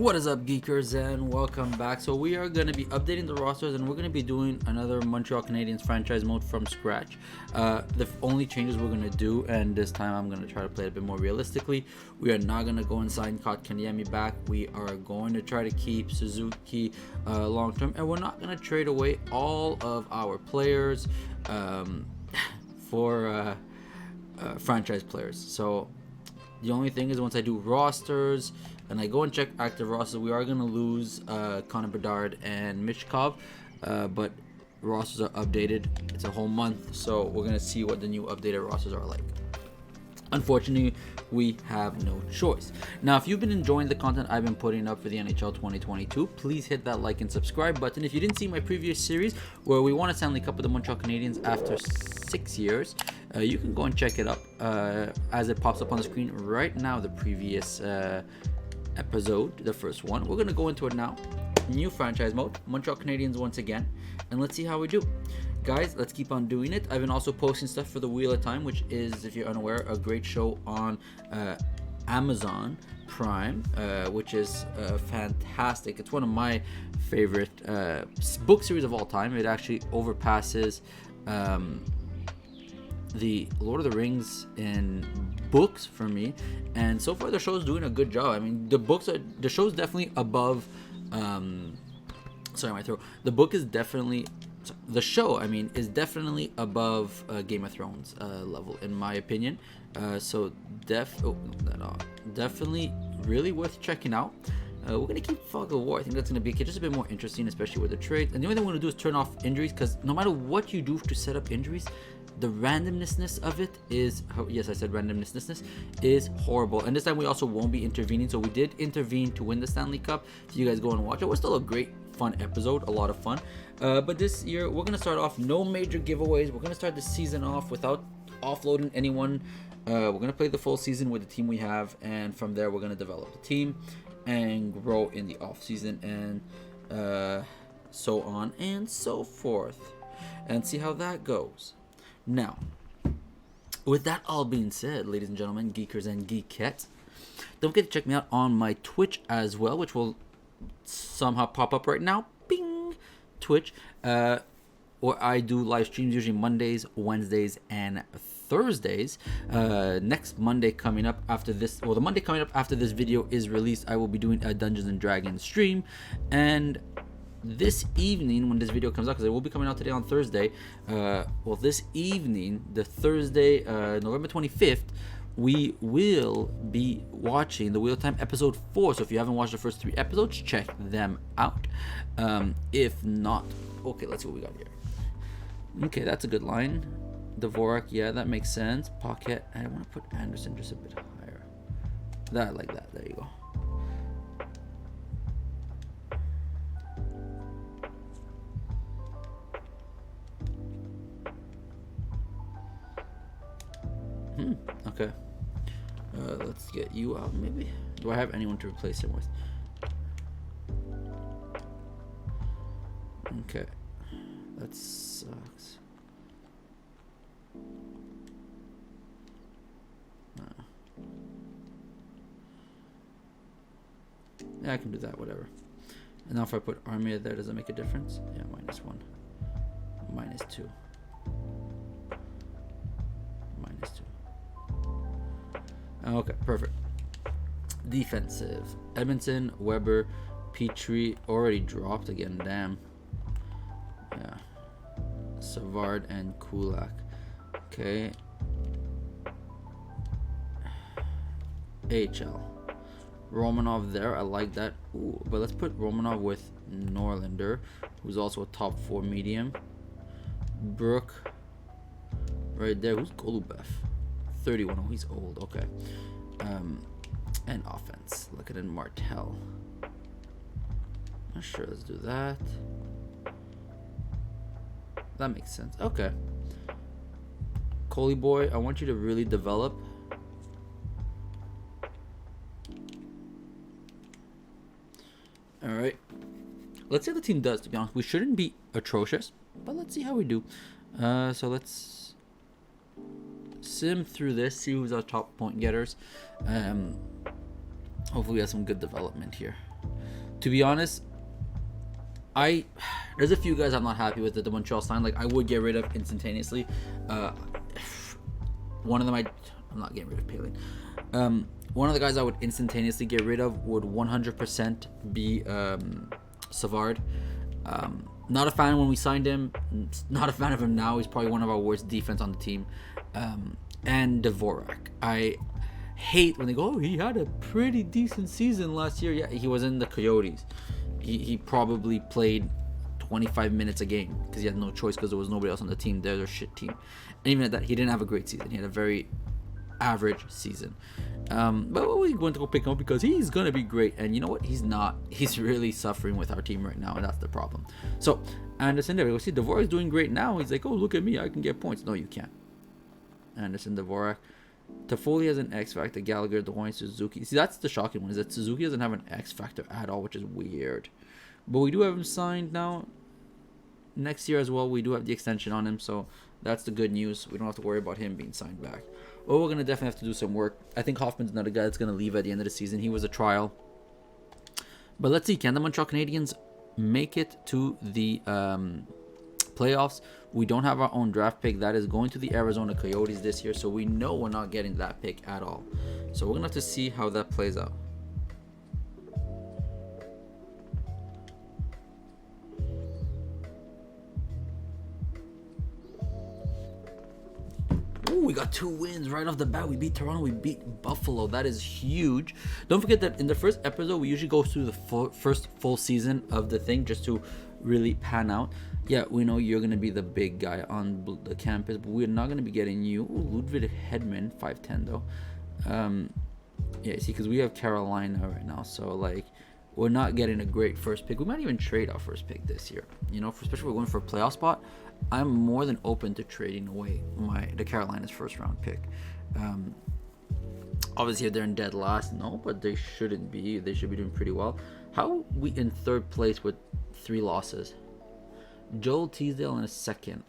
What is up, geekers, and welcome back. So we are going to be updating the rosters, and we're going to be doing another Montreal Canadiens franchise mode from scratch. The only changes we're going to do, and this time I'm going to try to play it a bit more realistically, we are not going to go and sign Kotkaniemi back. We are going to try to keep Suzuki long term, and we're not going to trade away all of our players for franchise players. So the only thing is, once I do rosters and I go and check active rosters, we are going to lose Connor Bedard and Mishkov, but rosters are updated. It's a whole month, so we're going to see what the new updated rosters are like. Unfortunately, we have no choice. Now, if you've been enjoying the content I've been putting up for the NHL 2022, please hit that like and subscribe button. If you didn't see my previous series where we won a Stanley Cup with the Montreal Canadiens after 6 years, you can go and check it up as it pops up on the screen right now. The previous episode, the first one. We're going to go into it now. New franchise mode, Montreal Canadiens once again, and let's see how we do. Guys, let's keep on doing it. I've been also posting stuff for the Wheel of Time, which is, if you're unaware, a great show on Amazon Prime, which is fantastic. It's one of my favorite book series of all time. It actually overpasses the Lord of the Rings in books for me, and so far the show's doing a good job. I mean, the show's definitely above sorry, my throat. The show is definitely above Game of Thrones level, in my opinion. So definitely really worth checking out. We're going to keep Fog of War. I think that's going to be just a bit more interesting, especially with the trades. And the only thing we're going to do is turn off injuries, because no matter what you do to set up injuries, the randomness of it is, yes, I said randomness, is horrible. And this time we also won't be intervening. So we did intervene to win the Stanley Cup. So you guys go and watch it. It was still a great, fun episode, a lot of fun. But this year we're going to start off no major giveaways. We're going to start the season off without offloading anyone. We're going to play the full season with the team we have. And from there, we're going to develop the team and grow in the off season, and so on and so forth, and see how that goes. Now, with that all being said, ladies and gentlemen, geekers and geekettes, don't forget to check me out on my Twitch as well, which will somehow pop up right now. Bing! Twitch, where I do live streams usually Mondays, Wednesdays, and Thursdays. Next Monday coming up after this, the Monday coming up after this video is released, I will be doing a Dungeons and Dragons stream. And this evening, when this video comes out, because it will be coming out today on Thursday, this evening, the Thursday, November 25th, we will be watching the Wheel of Time episode 4. So if you haven't watched the first 3 episodes, check them out. If not, okay, let's see what we got here. Okay, that's a good line. Dvorak, yeah, that makes sense. Pocket, I want to put Anderson just a bit higher. That, like that, there you go. Okay. Let's get you out, maybe. Do I have anyone to replace him with? Okay. That sucks. Yeah, I can do that, whatever. And now if I put Armia there, does it make a difference? Yeah, -1. -2. -2. Okay, perfect. Defensive. Edmondson, Weber, Petrie already dropped again, damn. Yeah. Savard and Kulak. Okay. AHL. Romanov there, I like that. Ooh, but let's put Romanov with Norlander, who's also a top 4 medium. Brooke, right there. Who's Golubev? 31. Oh, he's old. Okay. And offense. Look at it, Martel. Not sure. Let's do that. That makes sense. Okay. Coley boy, I want you to really develop. All right. Let's see how the team does, to be honest. We shouldn't be atrocious, but let's see how we do. So let's sim through this, see who's our top point getters. Hopefully we have some good development here. To be honest, there's a few guys I'm not happy with that the Montreal signed. Like, I would get rid of instantaneously. One of them I'm not getting rid of Palin. One of the guys I would instantaneously get rid of would 100% be Savard. Not a fan when we signed him. Not a fan of him now. He's probably one of our worst defense on the team. And Dvorak. I hate when they go, oh, he had a pretty decent season last year. Yeah, he was in the Coyotes. He probably played 25 minutes a game because he had no choice because there was nobody else on the team. They're a shit team. And even at that, he didn't have a great season. He had a very average season. But we're going to go pick him up because he's going to be great. And you know what? He's not. He's really suffering with our team right now, and that's the problem. So, Anderson, there we go. See, Dvorak's doing great now. He's like, oh, look at me. I can get points. No, you can't. Anderson, Dvorak. Toffoli has an X factor. Gallagher, Dwayne, Suzuki. See, that's the shocking one, is that Suzuki doesn't have an X factor at all, which is weird. But we do have him signed now. Next year as well, we do have the extension on him, so that's the good news. We don't have to worry about him being signed back. Well, we're going to definitely have to do some work. I think Hoffman's another guy that's going to leave at the end of the season. He was a trial. But let's see, can the Montreal Canadiens make it to the playoffs? We don't have our own draft pick. That is going to the Arizona Coyotes this year, so we know we're not getting that pick at all. So we're going to have to see how that plays out. Ooh, we got 2 wins right off the bat. We beat Toronto. We beat Buffalo. That is huge. Don't forget that in the first episode, we usually go through the first full season of the thing just to really pan out. Yeah, we know you're going to be the big guy on the campus, but we're not going to be getting you. Ooh, Ludwig Hedman, 5'10", though. Yeah, see, because we have Carolina right now, so, like, we're not getting a great first pick. We might even trade our first pick this year. You know, especially if we're going for a playoff spot. I'm more than open to trading away the Carolina's first round pick. Obviously, they're in dead last. No, but they shouldn't be. They should be doing pretty well. How are we in third place with 3 losses? Joel Teasdale in a second.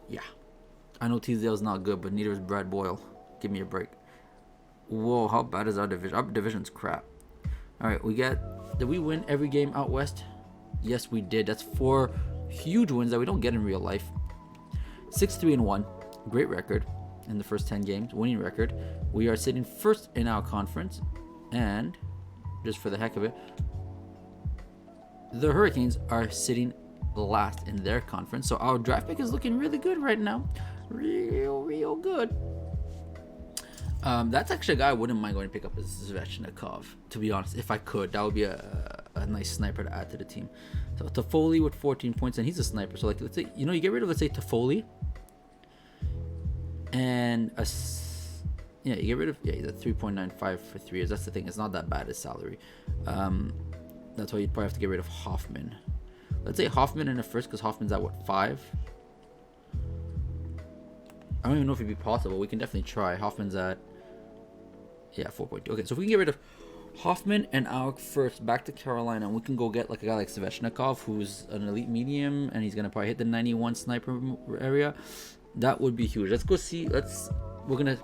Yeah. I know Teasdale's not good, but neither is Brad Boyle. Give me a break. Whoa, how bad is our division? Our division's crap. Alright, did we win every game out west? Yes, we did. That's 4 huge wins that we don't get in real life. 6-3-1. Great record in the first 10 games. Winning record. We are sitting first in our conference. And, just for the heck of it, the Hurricanes are sitting last in their conference. So our draft pick is looking really good right now. Real good. That's actually a guy I wouldn't mind going to pick up, is Svechnikov, to be honest. If I could, that would be a nice sniper to add to the team. So Toffoli with 14 points, and he's a sniper. So, like, let's say, you get rid of, let's say, Toffoli. And, you get rid of, he's at 3.95 for 3 years. That's the thing. It's not that bad, his salary. That's why you'd probably have to get rid of Hoffman. Let's say Hoffman in the first, because Hoffman's at, 5? I don't even know if it'd be possible. We can definitely try. Hoffman's at, 4.2. Okay, so if we can get rid of Hoffman and our first back to Carolina, and we can go get like a guy like Svechnikov, who's an elite medium, and he's gonna probably hit the 91 sniper area. That would be huge. Let's go see. We're gonna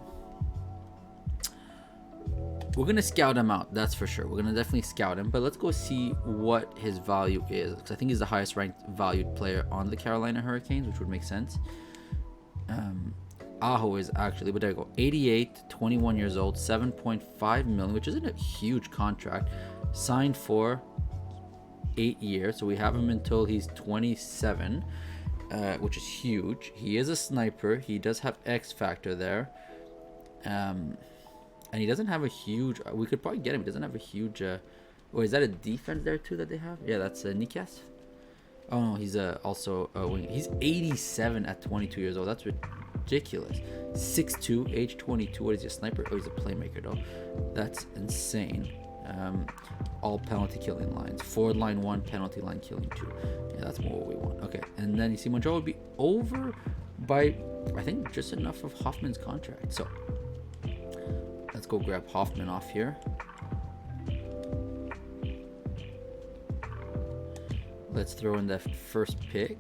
scout him out. That's for sure. We're gonna definitely scout him, but let's go see what his value is, because I think he's the highest ranked valued player on the Carolina Hurricanes, which would make sense. Aho is actually, but there you go, 88, 21 years old, 7.5 million, which isn't a huge contract, signed for 8 years, so we have him until he's 27, which is huge. He is a sniper. He does have X factor there, and he doesn't have a huge, we could probably get him. He doesn't have a huge, is that a defense there too that they have? Yeah, that's Nikas. Oh no, he's also a wing. He's 87 at 22 years old. That's ridiculous. 6'2", age 22. What is he, a sniper? Oh, he's a playmaker though. That's insane. All penalty killing lines. Forward line 1, penalty line killing 2. Yeah, that's more what we want. Okay, and then you see Montreal would be over by, I think, just enough of Hoffman's contract. So let's go grab Hoffman off here. Let's throw in the first pick.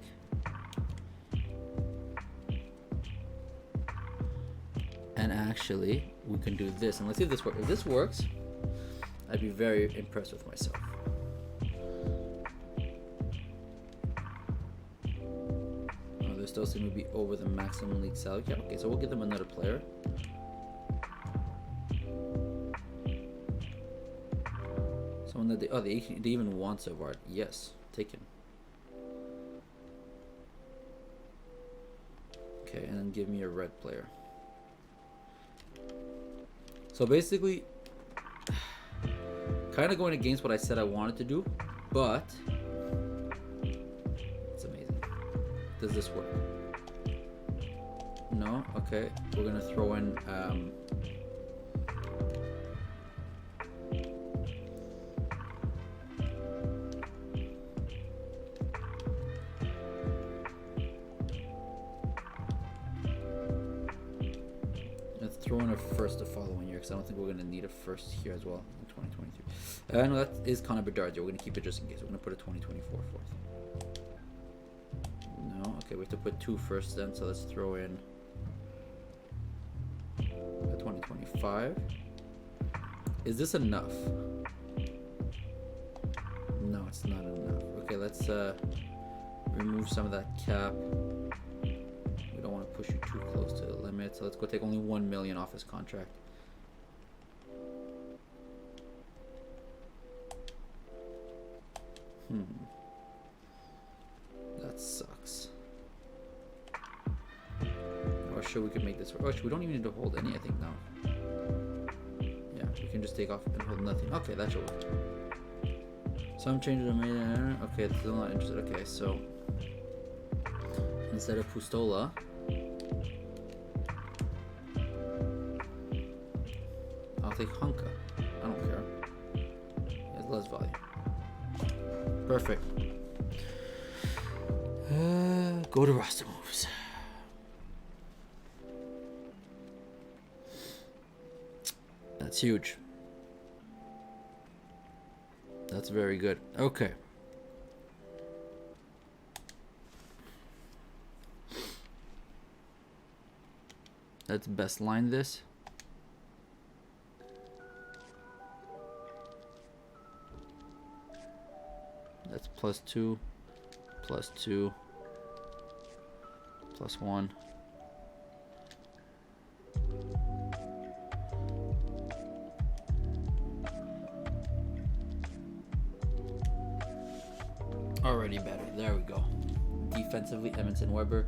And actually, we can do this. And let's see if this works. If this works, I'd be very impressed with myself. Oh, they still seem to be over the maximum league salary cap. Okay, so we'll give them another player. Someone that they even want Savard. Yes, taken. Okay, and then give me a red player. So basically, kind of going against what I said I wanted to do, but it's amazing. Does this work? No? Okay, we're gonna throw in let's throw in a first the following year, because I don't think we're going to need a first here as well in 2023. No, that is Connor Bedard. We're going to keep it just in case. We're going to put a 2024 fourth. No, okay, we have to put 2 firsts then, so let's throw in a 2025. Is this enough? No, it's not enough. Okay, let's remove some of that cap. We don't want to push you too close to the limit, so let's go take only 1 million off his contract. That sucks. Or sure, we could make this work. Oh, we don't even need to hold any, I think, now. Yeah, we can just take off and hold nothing. Okay, that should work. Some changes are made. Okay, still not interested. Okay, so instead of Pustola, I'll take Hunka. I don't care. He has less value. Perfect. Go to roster moves. That's huge. That's very good. Okay. Let's best line this. That's +2, +2, +1. Already better. There we go. Defensively, Edmondson, Weber,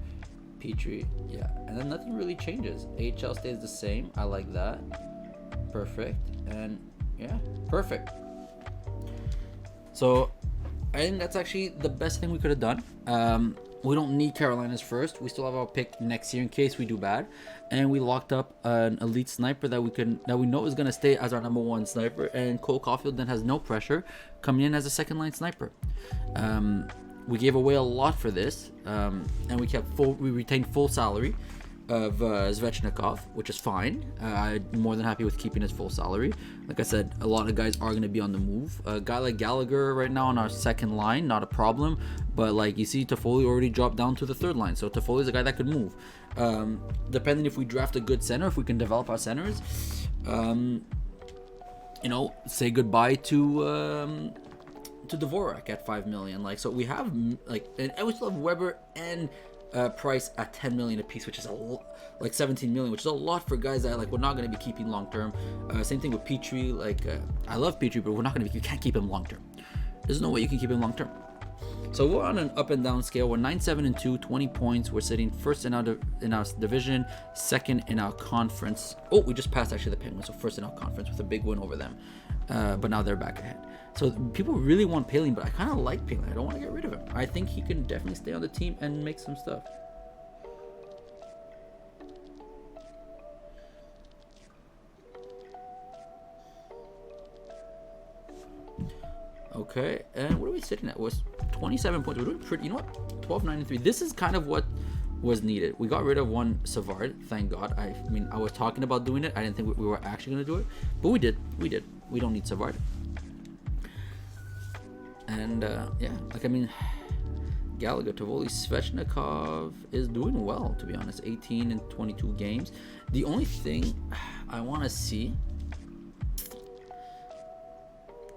Petrie. Yeah, and then nothing really changes. AHL stays the same. I like that. Perfect. And yeah, perfect. So I think that's actually the best thing we could have done. We don't need Carolina's first. We still have our pick next year in case we do bad, and we locked up an elite sniper that we know is gonna stay as our #1 sniper. And Cole Caulfield then has no pressure coming in as a second line sniper. We gave away a lot for this, and we retained full salary of Svechnikov, which is fine. I'm more than happy with keeping his full salary. Like I said, a lot of guys are going to be on the move. A guy like Gallagher right now on our second line, not a problem. But like you see, Toffoli already dropped down to the third line. So Toffoli is a guy that could move. Depending if we draft a good center, if we can develop our centers, say goodbye to Dvorak at 5 million. Like, so we have and we still have Weber and Price at 10 million a piece, which is like 17 million, which is a lot for guys that we're not going to be keeping long term. Same thing with Petrie. I love Petrie, but you can't keep him long term. There's no way you can keep him long term. So we're on an up and down scale. We're 9-7-2, 20 points. We're sitting first in our division, second in our conference. Oh, we just passed actually the Penguins, so first in our conference with a big win over them. But now they're back ahead. So people really want Palin, but I kind of like Palin. I don't want to get rid of him. I think he can definitely stay on the team and make some stuff. Okay, and what are we sitting at? Was 27 points. We're doing pretty. You know what? 12-9-3. This is kind of what was needed. We got rid of one Savard. Thank God. I mean, I was talking about doing it. I didn't think we were actually going to do it, but we did. We don't need Savard. And Gallagher, Toffoli, Svechnikov is doing well, to be honest. 18 in 22 games. The only thing I want to see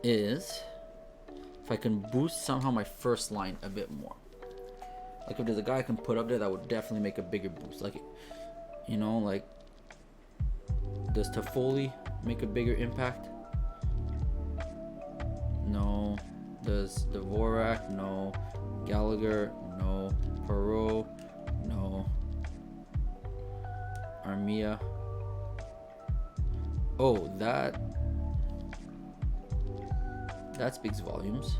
is if I can boost somehow my first line a bit more. Like if there's a guy I can put up there that would definitely make a bigger boost. Like, you know, like, does Toffoli make a bigger impact? No. Does Dvorak? No. Gallagher? No. Perot? No. Armia? Oh, that speaks volumes.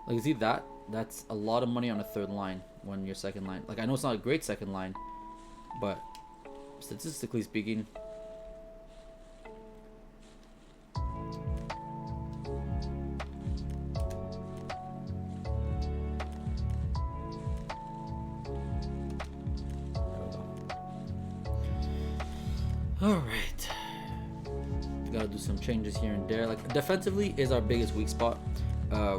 Like, see that? That's a lot of money on a third line when your second line. Like, I know it's not a great second line, but statistically speaking, all right. Gotta do some changes here and there. Like, defensively is our biggest weak spot.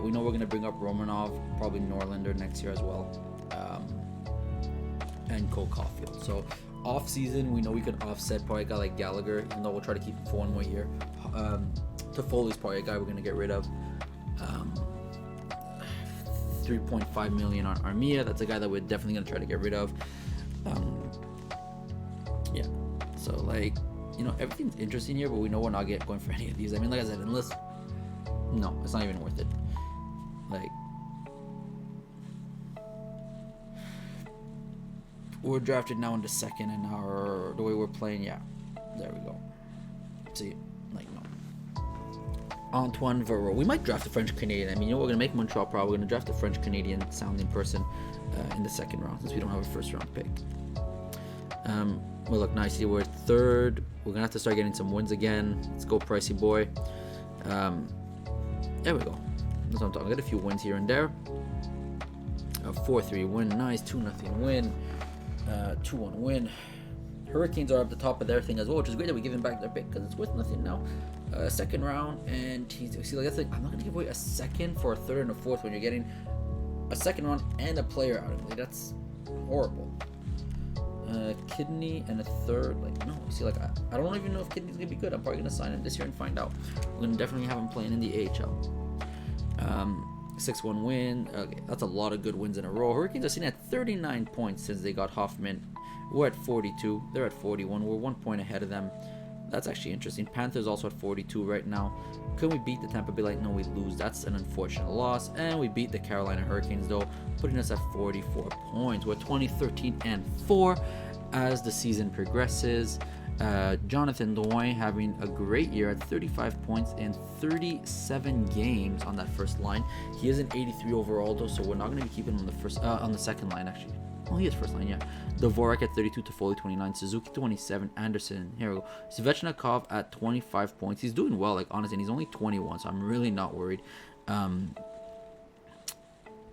We know we're going to bring up Romanov, probably Norlander next year as well, and Cole Caulfield. So off season, we know we could offset probably a guy like Gallagher, even though we'll try to keep him for one more year. Toffoli's probably a guy we're going to get rid of. 3.5 million on Armia. That's a guy that we're definitely going to try to get rid of. Yeah. So, like, you know, everything's interesting here, but we know we're not going for any of these. I mean, like I said, unless... No, it's not even worth it. Like, we're drafted now into second, and the way we're playing, yeah, there we go. See, like, no. Antoine Verreau. We might draft a French Canadian. I mean, you know, we're gonna make Montreal proud. We're gonna draft a French Canadian sounding person in the second round, since we don't have a first round pick. Well, look, nicely, we're third. We're gonna have to start getting some wins again. Let's go, pricey boy. There we go. That's what I'm talking. Get a few wins here and there. A 4-3 win, nice. 2-0 win. 2-1 win. Hurricanes are up the top of their thing as well, which is great that we give them back their pick because it's worth nothing now. Second round, and see, like, that's like, I'm not gonna give away a second for a third and a fourth when you're getting a second round and a player out of it. Like, that's horrible. Kidney and a third, like, no. See, like, I don't even know if Kidney's gonna be good. I'm probably gonna sign him this year and find out. We're gonna definitely have him playing in the AHL. 6-1 win. Okay, that's a lot of good wins in a row. Hurricanes are sitting at 39 points since they got Hoffman. We're at 42. They're at 41. We're 1 point ahead of them. That's actually interesting. Panthers also at 42 right now. Could we beat the Tampa Bay Lightning? No, we lose. That's an unfortunate loss. And we beat the Carolina Hurricanes, though, putting us at 44 points. We're 20-13-4 as the season progresses. Jonathan Drouin having a great year at 35 points in 37 games on that first line. He is an 83 overall, though, so we're not going to be keeping him on the second line, actually. Oh, he is first line, yeah. Dvorak at 32, Toffoli 29, Suzuki 27, Anderson, here we go. Svechnikov at 25 points. He's doing well, like, honestly, and he's only 21, so I'm really not worried.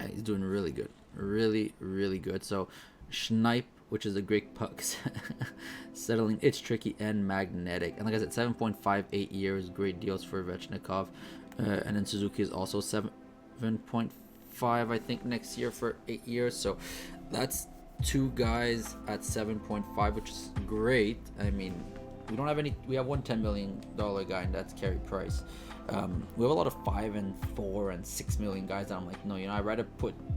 He's doing really good. Really, really good. So, Schneip, which is a great puck, settling. It's tricky and magnetic. And like I said, 7.58 years, great deals for Svechnikov. And then Suzuki is also 7.5, I think, next year for 8 years. So, that's two guys at 7.5, which is great. I mean, we have one $10 million guy, and that's Carey Price. We have a lot of 5 and 4 and 6 million guys that I'm like, no, you know, I'd rather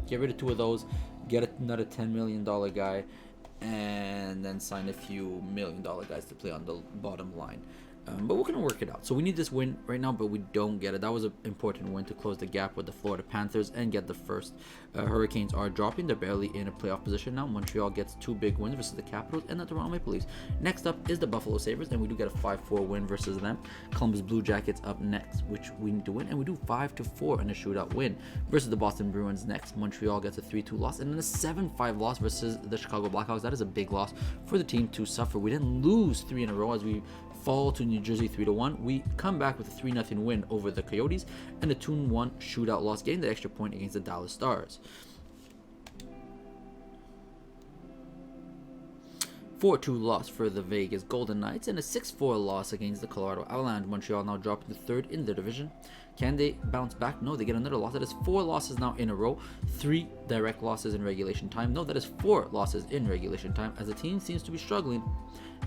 get rid of two of those, get another $10 million guy, and then sign a few $1 million guys to play on the bottom line. But we're going to work it out. So we need this win right now, but we don't get it. That was an important win to close the gap with the Florida Panthers and get the first. Hurricanes are dropping. They're barely in a playoff position now. Montreal gets 2 big wins versus the Capitals and the Toronto Maple Leafs. Next up is the Buffalo Sabres, and we do get a 5-4 win versus them. Columbus Blue Jackets up next, which we need to win, and we do 5-4 in a shootout win versus the Boston Bruins next. Montreal gets a 3-2 loss, and then a 7-5 loss versus the Chicago Blackhawks. That is a big loss for the team to suffer. We didn't lose 3 in a row as we fall to New Jersey 3-1. We come back with a 3-0 win over the Coyotes and a 2-1 shootout loss, getting the extra point against the Dallas Stars. 4-2 loss for the Vegas Golden Knights and a 6-4 loss against the Colorado Avalanche. Montreal now dropping to third in the division. Can they bounce back? No, they get another loss. That is 4 losses now in a row. 3 direct losses in regulation time. No, that is 4 losses in regulation time, as the team seems to be struggling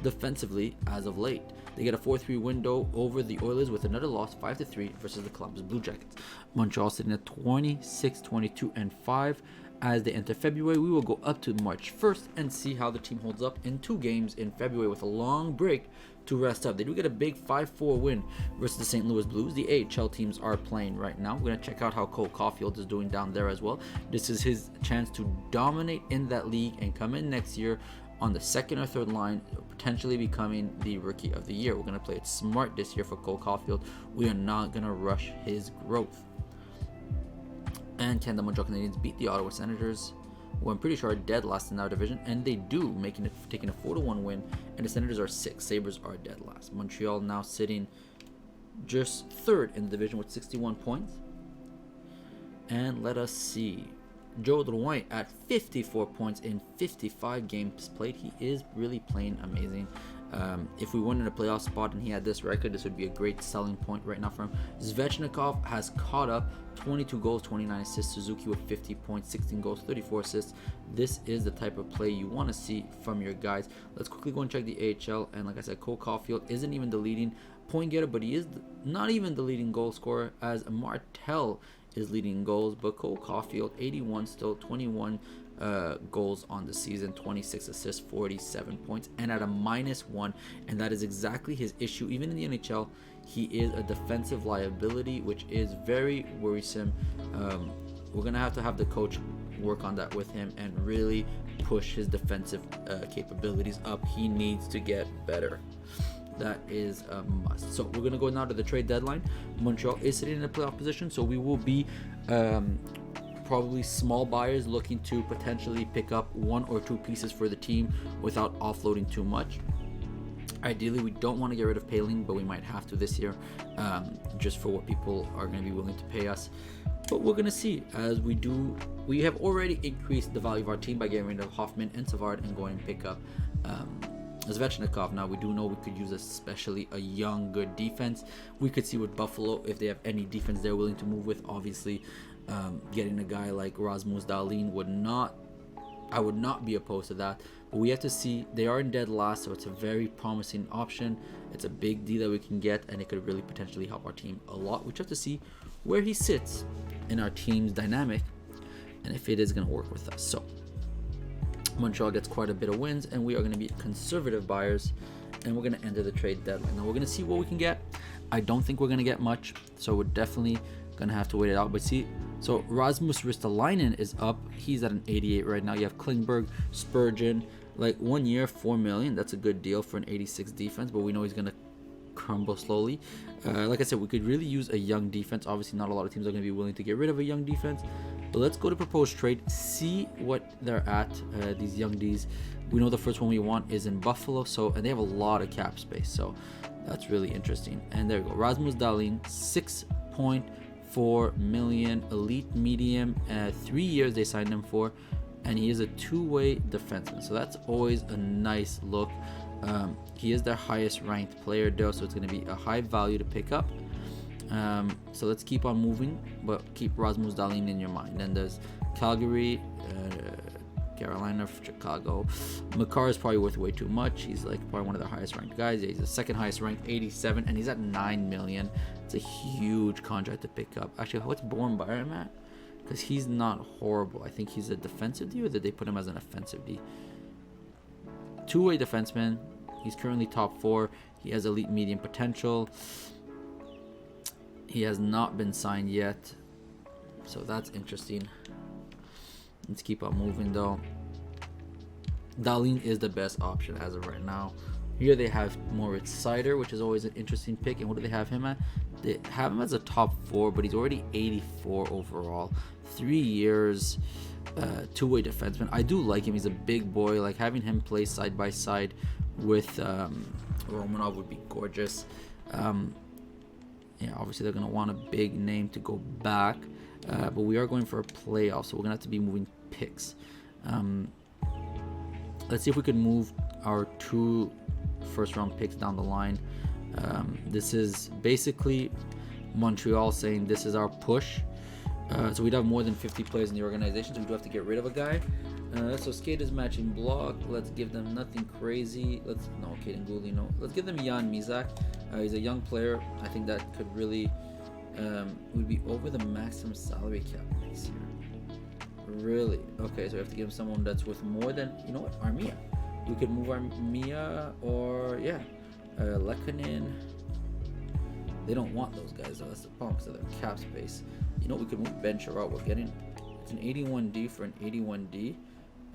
defensively as of late. They get a 4-3 window over the Oilers with another loss, 5-3 versus the Columbus Blue Jackets. Montreal sitting at 26, 22, and 5. As they enter February, we will go up to March 1st and see how the team holds up in 2 games in February with a long break to rest up. They do get a big 5-4 win versus the St. Louis Blues. The AHL teams are playing right now. We're going to check out how Cole Caulfield is doing down there as well. This is his chance to dominate in that league and come in next year on the second or third line, potentially becoming the Rookie of the Year. We're going to play it smart this year for Cole Caulfield. We are not going to rush his growth. And can the Montreal Canadiens beat the Ottawa Senators, who I'm pretty sure are dead last in our division? And they do, taking a 4-1 win. And the Senators are 6. Sabres are dead last. Montreal now sitting just third in the division with 61 points. And let us see. Joe Drouin at 54 points in 55 games played. He is really playing amazing. If we won in a playoff spot and he had this record, this would be a great selling point right now for him. Zvechnikov has caught up, 22 goals, 29 assists. Suzuki with 50 points, 16 goals, 34 assists. This is the type of play you want to see from your guys. Let's quickly go and check the AHL. And like I said, Cole Caulfield isn't even the leading point getter, but he is not even the leading goal scorer, as Martel is leading goals. But Cole Caulfield, 81 still, 21 goals on the season, 26 assists, 47 points, and at a -1, and that is exactly his issue. Even in the NHL, he is a defensive liability, which is very worrisome. We're gonna have to have the coach work on that with him and really push his defensive capabilities up. He needs to get better. That is a must. So we're gonna go now to the trade deadline. Montreal is sitting in a playoff position, so we will be probably small buyers looking to potentially pick up 1 or 2 pieces for the team without offloading too much. Ideally, we don't want to get rid of Paling, but we might have to this year, just for what people are going to be willing to pay us. But we're going to see as we do. We have already increased the value of our team by getting rid of Hoffman and Savard and going and pick up Zvechnikov. Now, we do know we could use especially a young, good defense. We could see with Buffalo if they have any defense they're willing to move with. Obviously, getting a guy like Rasmus Dahlin I would not be opposed to that. But we have to see. They are in dead last, so it's a very promising option. It's a big deal that we can get, and it could really potentially help our team a lot. We just have to see where he sits in our team's dynamic and if it is going to work with us. So Montreal gets quite a bit of wins, and we are going to be conservative buyers, and we're going to enter the trade deadline. Now we're going to see what we can get. I don't think we're going to get much, so we're definitely going to have to wait it out. But see, so Rasmus Ristolainen is up. He's at an 88 right now. You have Klingberg, Spurgeon, like 1 year, $4 million. That's a good deal for an 86 defense, but we know he's going to crumble slowly. Like I said, we could really use a young defense. Obviously, not a lot of teams are going to be willing to get rid of a young defense. But let's go to proposed trade, see what they're at, these young Ds. We know the first one we want is in Buffalo, and they have a lot of cap space, so that's really interesting. And there we go, Rasmus Dahlin, 6.4 million, elite medium, 3 years they signed him for, and he is a 2-way defenseman, so that's always a nice look. He is their highest ranked player though, so it's going to be a high value to pick up. So let's keep on moving, but keep Rasmus Dahlin in your mind. Then there's Calgary, Carolina, Chicago. Makar is probably worth way too much. He's like probably one of the highest ranked guys. He's the second highest ranked, 87, and he's at 9 million. It's a huge contract to pick up. Actually, what's Born Byram at? Because he's not horrible. I think he's a defensive D, or did they put him as an offensive D? 2-way defenseman. He's currently top 4. He has elite medium potential. He has not been signed yet, so that's interesting. Let's keep on moving though. Dahlin is the best option as of right now. Here they have Moritz Seider, which is always an interesting pick. And what do they have him at? They have him as a top 4, but he's already 84 overall. 3 years, 2-way defenseman. I do like him. He's a big boy. Like having him play side by side with Romanov would be gorgeous. Yeah, obviously they're gonna want a big name to go back, but we are going for a playoff, so we're gonna have to be moving picks. Let's see if we can move our 2 first-round picks down the line. This is basically Montreal saying this is our push. So we'd have more than 50 players in the organization, so we do have to get rid of a guy. So skate is matching block. Let's give them nothing crazy. No, Caden Gooley, no. Let's give them Jan Mizak. He's a young player. I think that could really would be over the maximum salary cap next year. Really? Okay, so we have to give him someone that's worth more than, you know what, Armia. We could move Armia or, yeah, Lekanen. They don't want those guys, though. That's the problem, because of their cap space. You know, we could move Ben Sherratt. We're getting, it's an 81D for an 81D.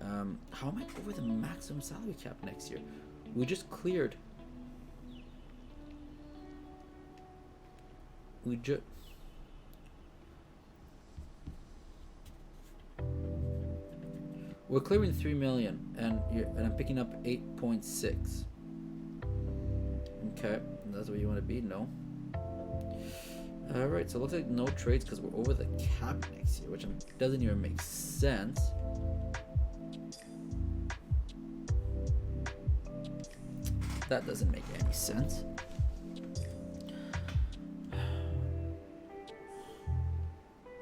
How am I over the maximum salary cap next year? We just cleared. We're clearing 3 million, and I'm picking up 8.6. Okay, that's where you want to be. No. All right, so it looks like no trades because we're over the cap next year, which doesn't even make sense. That doesn't make any sense.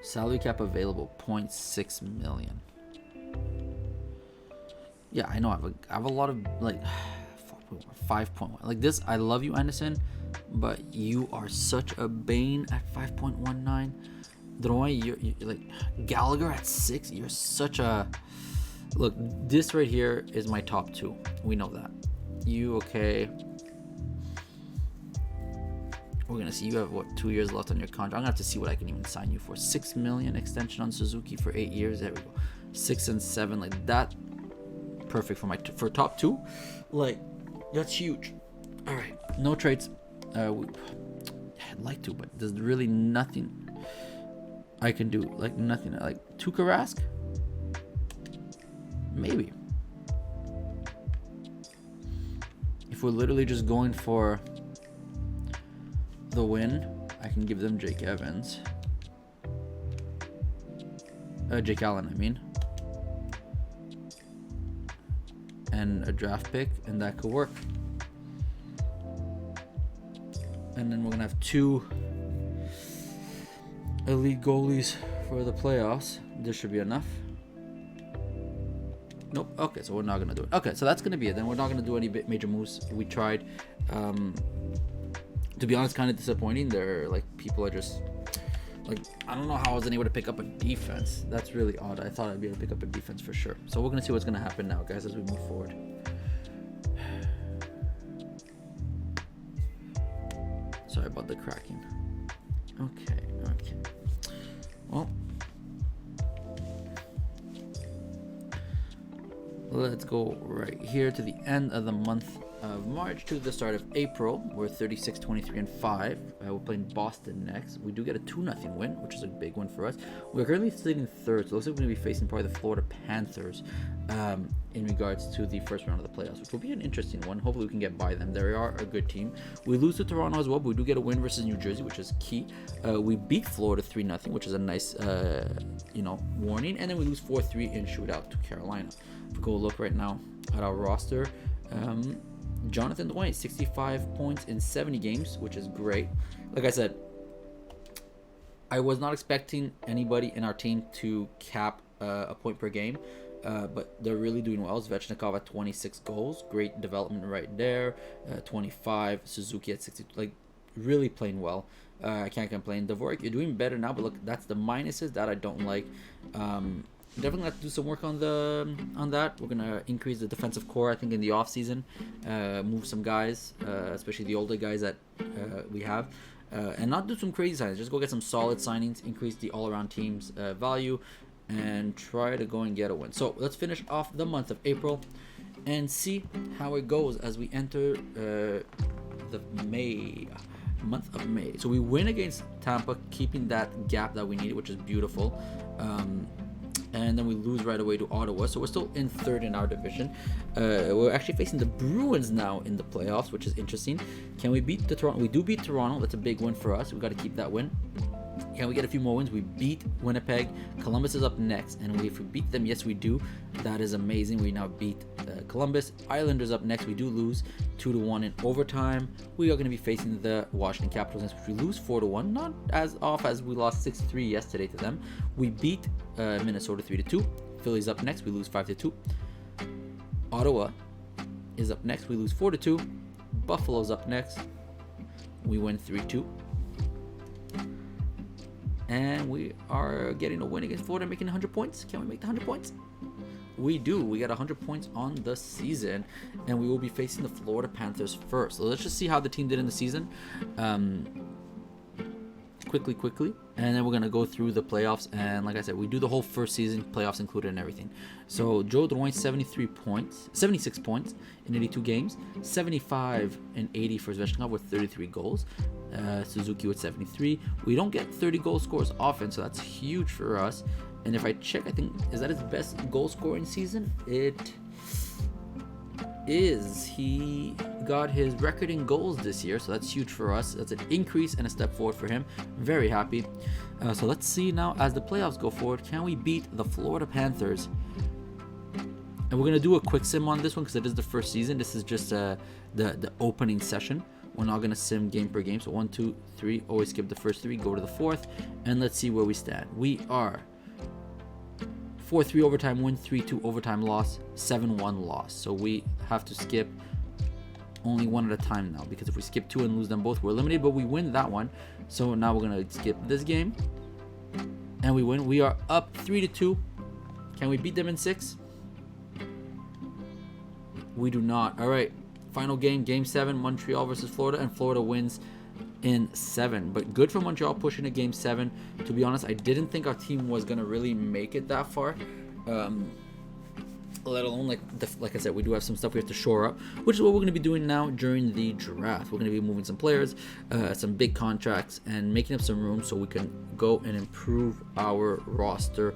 Salary cap available 0.6 million. Yeah, I know. I have a lot of like 5.1. Like this, I love you, Anderson, but you are such a bane at 5.19. Drouin, you're like Gallagher at 6. You're such a look. This right here is my top 2. We know that. You okay? We're gonna see. You have what, 2 years left on your contract. I'm gonna have to see what I can even sign you for. 6 million extension on Suzuki for 8 years. There we go. 6 and 7 like that. Perfect for my for top 2. Like that's huge. All right, no trades. I'd like to, but there's really nothing I can do. Like nothing. Like Tuukka Rask, maybe. If we're literally just going for the win, I can give them Jake Evans. Jake Allen, I mean. And a draft pick, and that could work. And then we're gonna have 2 elite goalies for the playoffs. This should be enough. Nope. Okay, so we're not gonna do it. Okay, so that's gonna be it. Then we're not gonna do any major moves. We tried. To be honest, kind of disappointing. They're like people are just like, I don't know how I wasn't able to pick up a defense. That's really odd. I thought I'd be able to pick up a defense for sure. So we're gonna see what's gonna happen now, guys, as we move forward. Sorry about the cracking. Okay. Well, let's go right here to the end of the month of March to the start of April. We're 36, 23, and 5. We're playing Boston next. We do get a 2-0 win, which is a big win for us. We're currently sitting third, so it looks like we're going to be facing probably the Florida Panthers in regards to the first round of the playoffs, which will be an interesting one. Hopefully we can get by them. They are a good team. We lose to Toronto as well, but we do get a win versus New Jersey, which is key. We beat Florida 3-0, which is a nice warning. And then we lose 4-3 in shootout to Carolina. If we go look right now at our roster, Jonathan Drouin, 65 points in 70 games, which is great. Like I said, I was not expecting anybody in our team to cap a point per game, but they're really doing well. Svechnikov at 26 goals, great development right there. 25, Suzuki at 62, like really playing well. I can't complain. Dvorak, you're doing better now, but look, that's the minuses that I don't like. Definitely have to do some work on that. We're gonna increase the defensive core, I think, in the off season. Move some guys, especially the older guys that we have, and not do some crazy signings. Just go get some solid signings, increase the all-around team's value, and try to go and get a win. So let's finish off the month of April and see how it goes as we enter the month of May. So we win against Tampa, keeping that gap that we needed, which is beautiful. And then we lose right away to Ottawa, so we're still in third in our division. We're actually facing the Bruins now in the playoffs, which is interesting. Can we beat the Toronto? We do beat Toronto. That's a big win for us. We got to keep that win. Can we get a few more wins? We beat Winnipeg. Columbus is up next, and if we beat them, yes we do. That is amazing. We now beat Columbus. Islanders up next. We do lose 2-1 in overtime. We are going to be facing the Washington Capitals, which we lose 4-1. Not as off as we lost 6-3 yesterday to them. We beat Minnesota 3-2. Philly's up next. We lose 5-2. Ottawa is up next. We lose 4-2. Buffalo's up next. We win 3-2. And we are getting a win against Florida, making 100 points. Can we make the 100 points? We do. We got 100 points on the season, and we will be facing the Florida Panthers first. So let's just see how the team did in the season. Quickly, and then we're gonna go through the playoffs. And like I said, we do the whole first season, playoffs included and everything. So Joe Drouin 76 points in 82 games, 75 and 80 for Svechnikov with 33 goals. Suzuki with 73. We don't get 30 goal scores often, so that's huge for us. And if I check, I think, is that his best goal scoring season? It is. He got his record in goals this year, so that's huge for us. That's an increase and a step forward for him. Very happy. So let's see now, as the playoffs go forward, can we beat the Florida Panthers? And we're gonna do a quick sim on this one because it is the first season. This is just the opening session. We're not gonna sim game per game. So 1, 2, 3. Always skip the first 3. Go to the fourth, and let's see where we stand. We are 4-3 overtime win, 3-2 overtime loss, 7-1 loss. So we have to skip only one at a time now, because if we skip 2 and lose them both, we're eliminated. But we win that one. So now we're gonna skip this game, and we win. We are up 3-2. Can we beat them in 6? We do not. All right. Final game, Game 7, Montreal versus Florida, and Florida wins in 7. But good for Montreal pushing a Game 7. To be honest, I didn't think our team was going to really make it that far. Let alone, like I said, we do have some stuff we have to shore up, which is what we're going to be doing now during the draft. We're going to be moving some players, some big contracts, and making up some room so we can go and improve our roster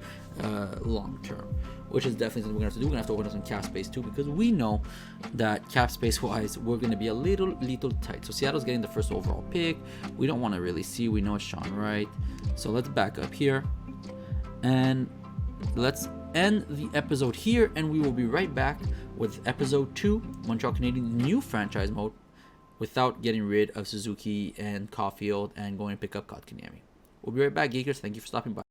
long term, which is definitely something we're going to have to do. We're going to have to open up some cap space too, because we know that cap space wise, we're going to be a little tight. So Seattle's getting the first overall pick. We don't want to really see. We know it's Sean Wright. So let's back up here, and let's end the episode here, and we will be right back with episode 2, Montreal Canadiens new franchise mode, without getting rid of Suzuki and Caulfield and going to pick up Kotkaniemi. We'll be right back, Geekers. Thank you for stopping by.